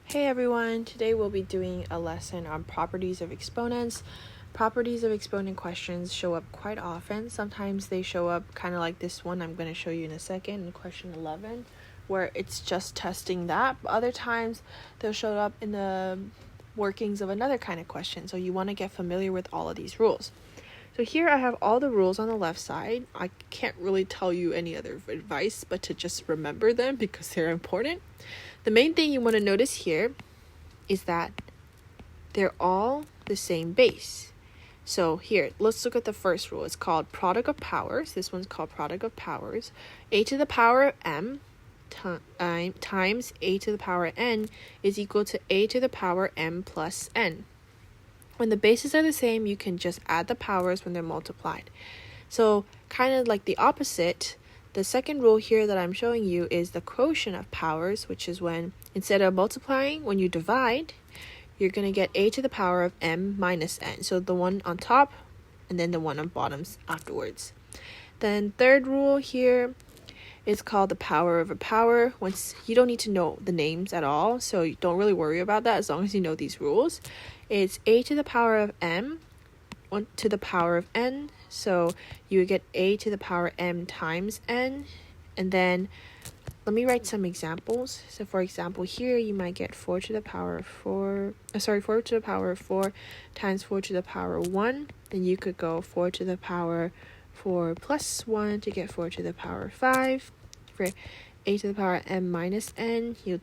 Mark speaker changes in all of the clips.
Speaker 1: Hey everyone, today we'll be doing a lesson on properties of exponents. Properties of exponent questions show up quite often. Sometimes they show up kind of like this one I'm going to show you in a second in question 11, where it's just testing that. But other times they'll show up in the workings of another kind of question. So you want to get familiar with all of these rules. So here I have all the rules on the left side. I can't really tell you any other advice but to just remember them because they're important. The main thing you want to notice here is that they're all the same base. So here, let's look at the first rule. It's called product of powers. This one's called product of powers. A to the power of m times a to the power n is equal to a to the power m plus n. When the bases are the same, you can just add the powers when they're multiplied. So kind of like the opposite, the second rule here that I'm showing you is the quotient of powers, which is when instead of multiplying, when you divide, you're going to get a to the power of m minus n. So the one on top and then the one on bottoms afterwards. Then third rule here is called the power of a power. Once you don't need to know the names at all, so you don't really worry about that as long as you know these rules. It's a to the power of m 1 to the power of n, so you would get a to the power m times n. And then let me write some examples. So for example, here you might get 4 to the power of 4 to the power of 4 times 4 to the power of 1. Then you could go 4 to the power 4 plus 1 to get 4 to the power of 5. For a to the power m minus n, you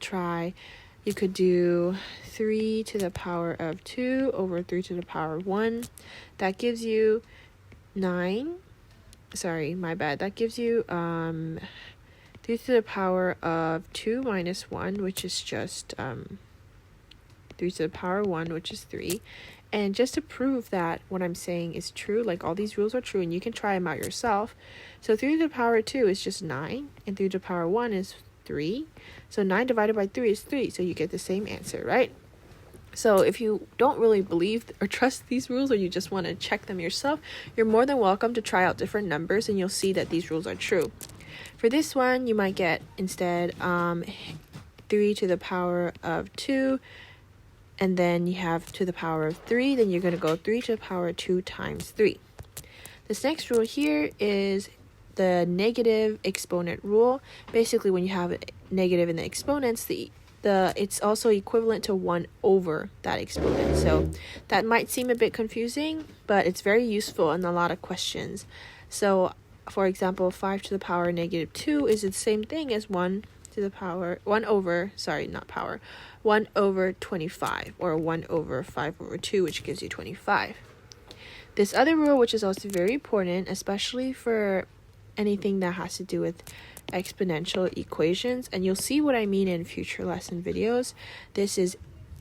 Speaker 1: could do 3 to the power of 2 over 3 to the power of 1. That gives you 9. Sorry, my bad. That gives you 3 to the power of 2 minus 1, which is just 3 to the power of 1, which is 3. And just to prove that what I'm saying is true, like all these rules are true, and you can try them out yourself. So 3 to the power of 2 is just 9, and 3 to the power of 1 is 3. So 9 divided by 3 is 3, so you get the same answer, right? So if you don't really believe or trust these rules, or you just want to check them yourself, you're more than welcome to try out different numbers, and you'll see that these rules are true. For this one, you might get instead 3 to the power of 2, and then you have to the power of 3, then you're going to go 3 to the power of 2 times 3. This next rule here is the negative exponent rule. Basically, when you have a negative in the exponents, it's also equivalent to 1 over that exponent. So that might seem a bit confusing, but it's very useful in a lot of questions. So for example, 5 to the power negative 2 is the same thing as 1 over 25, or 1 over 5 over 2, which gives you 25. This other rule, which is also very important, especially for anything that has to do with exponential equations, and you'll see what I mean in future lesson videos. This is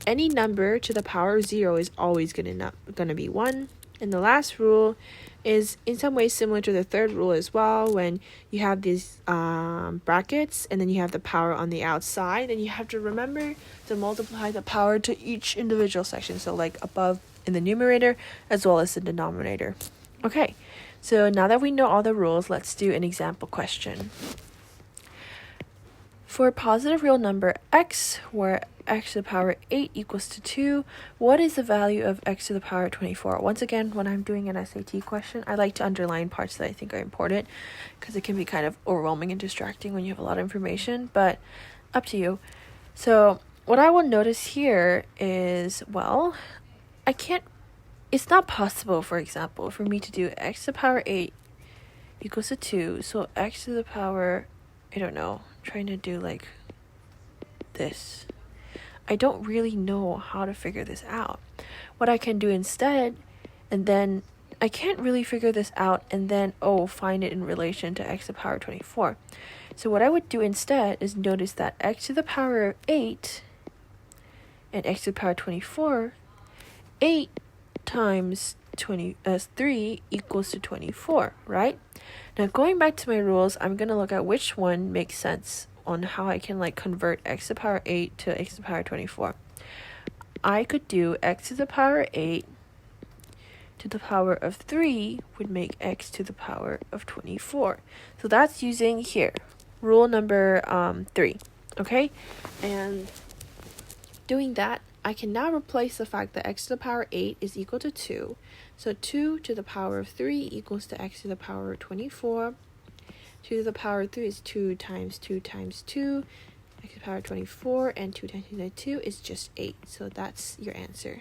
Speaker 1: any number to the power of 0 is always gonna be 1. And the last rule is in some ways similar to the third rule as well. When you have these brackets and then you have the power on the outside, then you have to remember to multiply the power to each individual section, so like above in the numerator as well as the denominator. Okay, so now that we know all the rules, let's do an example question. For a positive real number x, where x to the power 8 equals to 2, what is the value of x to the power 24? Once again, when I'm doing an SAT question, I like to underline parts that I think are important because it can be kind of overwhelming and distracting when you have a lot of information, but up to you. So what I will notice here is, well, it's not possible, for example, for me to do x to the power 8 equals to 2, so x to the power, I don't know, trying to do like this. I don't really know how to figure this out. What I can do instead, and then I can't really figure this out and then find it in relation to x to the power 24. So what I would do instead is notice that x to the power of 8 and x to the power 24, 8 times 3 equals to 24, right? Now going back to my rules, I'm going to look at which one makes sense on how I can like convert x to the power 8 to x to the power 24. I could do x to the power 8 to the power of 3 would make x to the power of 24. So that's using here, rule number 3, okay? And Doing that, I can now replace the fact that x to the power 8 is equal to 2. So 2 to the power of 3 equals to x to the power of 24. 2 to the power of 3 is 2 times 2 times 2. X to the power of 24, and 2 times 2 times 2 is just 8. So that's your answer.